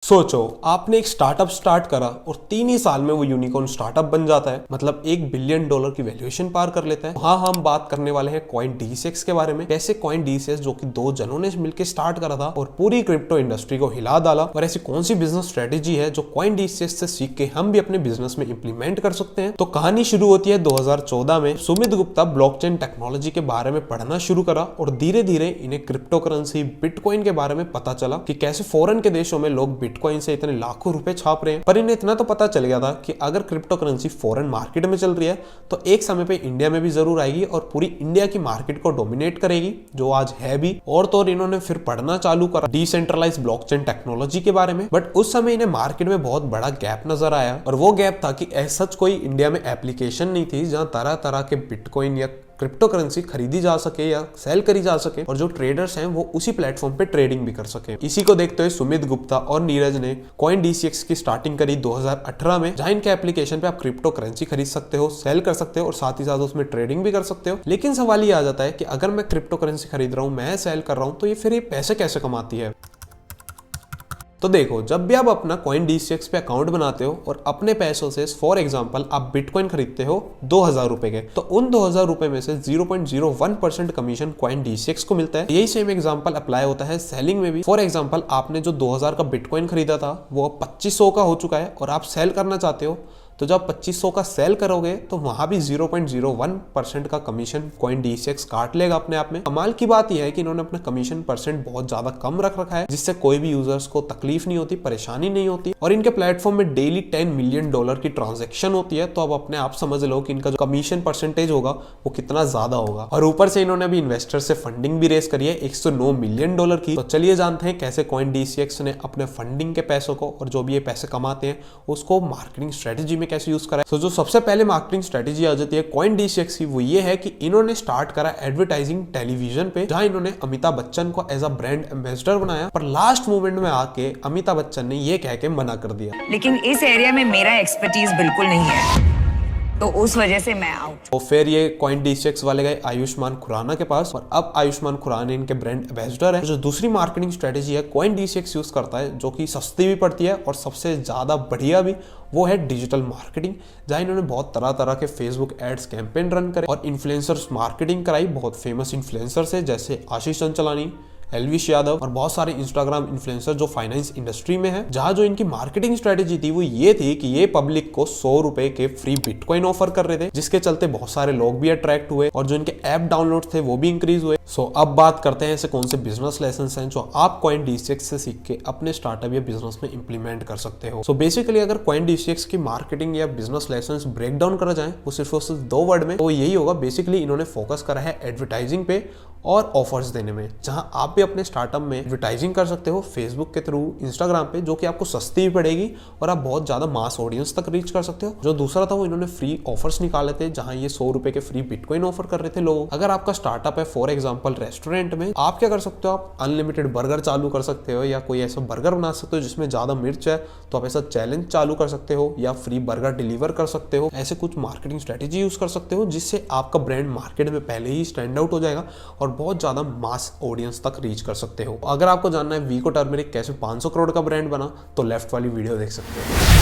सोचो आपने एक स्टार्टअप स्टार्ट करा और 3 ही साल में वो यूनिकॉर्न स्टार्टअप बन जाता है, मतलब $1 बिलियन की वैल्यूएशन पार कर लेता है। हाँ, हम बात करने वाले हैं कॉइन DCX के बारे में। कैसे कॉइन DCX जो कि 2 जनों ने मिलकर स्टार्ट करा था और पूरी क्रिप्टो इंडस्ट्री को हिला डाला, और ऐसी कौन सी बिजनेस स्ट्रेटेजी है जो कॉइन DCX से सीख के हम भी अपने बिजनेस में इंप्लीमेंट कर सकते हैं। तो कहानी शुरू होती है 2014 में। सुमित गुप्ता ब्लॉकचेन टेक्नोलॉजी के बारे में पढ़ना शुरू करा और धीरे धीरे इन्हें क्रिप्टो करेंसी बिटकॉइन के बारे में पता चला कि कैसे फॉरेन के देशों में लोग बिटकॉइन से इतने लाखों रुपए छाप रहे हैं। पर इन्हें इतना तो पता चल गया था कि अगर क्रिप्टो करेंसी फॉरेन मार्केट में चल रही है तो एक समय पे इंडिया में भी जरूर आएगी और पूरी इंडिया की मार्केट को डोमिनेट करेगी, जो आज है भी। और तो और इन्होंने फिर पढ़ना चालू करा डिसेंट्रलाइज ब्लॉकचेन टेक्नोलॉजी के बारे में। बट उस समय इन्हें मार्केट में बहुत बड़ा गैप नजर आया, और वो गैप था कि ऐसा कोई इंडिया में एप्लीकेशन नहीं थी जहां तरह तरह के बिटकॉइन या क्रिप्टो करेंसी खरीदी जा सके या सेल करी जा सके, और जो ट्रेडर्स हैं वो उसी प्लेटफॉर्म पे ट्रेडिंग भी कर सके। इसी को देखते हुए सुमित गुप्ता और नीरज ने कॉइन DCX की स्टार्टिंग करी 2018 में, जहां इनके एप्लीकेशन पे आप क्रिप्टो करेंसी खरीद सकते हो, सेल कर सकते हो और साथ ही साथ उसमें ट्रेडिंग भी कर सकते हो। लेकिन सवाल ये आ जाता है कि अगर मैं क्रिप्टो करेंसी खरीद रहा हूँ, मैं सेल कर रहा हूँ, तो ये फिर ये पैसे कैसे कमाती है। तो देखो, जब भी आप अपना कॉइन DCX पे अकाउंट बनाते हो और अपने पैसों से फॉर एग्जांपल आप बिटकॉइन खरीदते हो 2000 रुपए के, तो उन 2000 रुपए में से 0.01% कमीशन कॉइन DCX को मिलता है। यही सेम एग्जांपल अप्लाई होता है सेलिंग में भी। फॉर एग्जांपल आपने जो 2000 का बिटकॉइन खरीदा था वो अब 2500 का हो चुका है और आप सेल करना चाहते हो, तो जब 2500 का सेल करोगे तो वहां भी 0.01% का कमीशन कॉइन DCX काट लेगा अपने आप में। कमाल की बात यह है कि इन्होंने अपना कमीशन परसेंट बहुत ज्यादा कम रख रखा है, जिससे कोई भी यूजर्स को तकलीफ नहीं होती, परेशानी नहीं होती। और इनके प्लेटफॉर्म में डेली $10 मिलियन की ट्रांजेक्शन होती है, तो अब अपने आप समझ लो कि इनका जो कमीशन परसेंटेज होगा वो कितना ज्यादा होगा। और ऊपर से इन्होंने अभी इन्वेस्टर से फंडिंग भी रेस करी है $109 मिलियन की। तो चलिए जानते हैं कैसे कॉइन DCX ने अपने फंडिंग के पैसों को और जो भी ये पैसे कमाते हैं उसको मार्केटिंग स्ट्रेटेजी में कैसे यूज करा है। तो जो सबसे पहले मार्केटिंग स्ट्रेटेजी आ जाती है कॉइन DCX की, वो ये है कि इन्होंने स्टार्ट करा एडवर्टाइजिंग टेलीविजन पे, जहां इन्होंने अमिताभ बच्चन को एज अ ब्रांड एम्बेसडर बनाया। पर लास्ट मोमेंट में आके अमिताभ बच्चन ने ये कह के मना कर दिया, लेकिन इस एरिया में मेरा एक्सपर्टीज बिल्कुल नहीं है, तो उस वजह से मैं आउट। तो फिर ये कॉइन DCX वाले गए आयुष्मान खुराना के पास, और अब आयुष्मान खुराना इनके ब्रांड एम्बेसडर है। जो दूसरी मार्केटिंग स्ट्रेटेजी है कॉइन DCX यूज करता है, जो कि सस्ती भी पड़ती है और सबसे ज्यादा बढ़िया भी, वो है डिजिटल मार्केटिंग, जहां इन्होंने बहुत तरह तरह के फेसबुक एड्स कैंपेन रन करे और इन्फ्लुएंसर्स मार्केटिंग कराई। बहुत फेमस इन्फ्लुएंसर्स है जैसे आशीष चंचलानी, एलविश यादव और बहुत सारे इंस्टाग्राम इन्फ्लुएंसर जो फाइनेंस इंडस्ट्री में है। जहां जो इनकी मार्केटिंग स्ट्रेटेजी थी वो ये थी कि ये पब्लिक को 100 रुपए के फ्री बिटकॉइन ऑफर कर रहे थे, जिसके चलते बहुत सारे लोग भी अट्रैक्ट हुए और जो इनके ऐप डाउनलोड थे वो भी इंक्रीज हुए। सो अब बात करते हैं ऐसे कौन से बिजनेस लेसन हैं जो आप कॉइन DCX से सीख के अपने स्टार्टअप या बिजनेस में इंप्लीमेंट कर सकते हो। सो बेसिकली अगर कॉइन DCX की मार्केटिंग या बिजनेस लेसन ब्रेक डाउन करा जाए वो सिर्फ और सिर्फ 2 वर्ड में, तो यही होगा। बेसिकली इन्होंने फोकस करा है एडवर्टाइजिंग पे और ऑफर्स देने में, जहां आप भी अपने स्टार्टअप में एडवर्टाइजिंग कर सकते हो फेसबुक के थ्रू, इंस्टाग्राम पे, जो कि आपको सस्ती भी पड़ेगी और आप बहुत ज्यादा मास ऑडियंस तक रीच कर सकते हो। जो दूसरा था वो इन्होंने फ्री ऑफर्स निकाले थे, जहां ये 100 रुपए के फ्री बिटकॉइन ऑफर कर रहे थे लोगों। अगर आपका स्टार्टअप है फॉर एग्जाम्पल रेस्टोरेंट में, आप क्या कर सकते हो, आप अनलिमिटेड बर्गर चालू कर सकते हो, या कोई ऐसा बर्गर बना सकते हो जिसमें ज्यादा मिर्च है, तो आप ऐसा चैलेंज चालू कर सकते हो, या फ्री बर्गर डिलीवर कर सकते हो। ऐसे कुछ मार्केटिंग स्ट्रेटेजी यूज कर सकते हो जिससे आपका ब्रांड मार्केट में पहले ही स्टैंड आउट हो जाएगा और बहुत ज्यादा मास ऑडियंस तक रीच कर सकते हो। अगर आपको जानना है वीको टर्मरिक कैसे 500 करोड़ का ब्रांड बना, तो लेफ्ट वाली वीडियो देख सकते हो।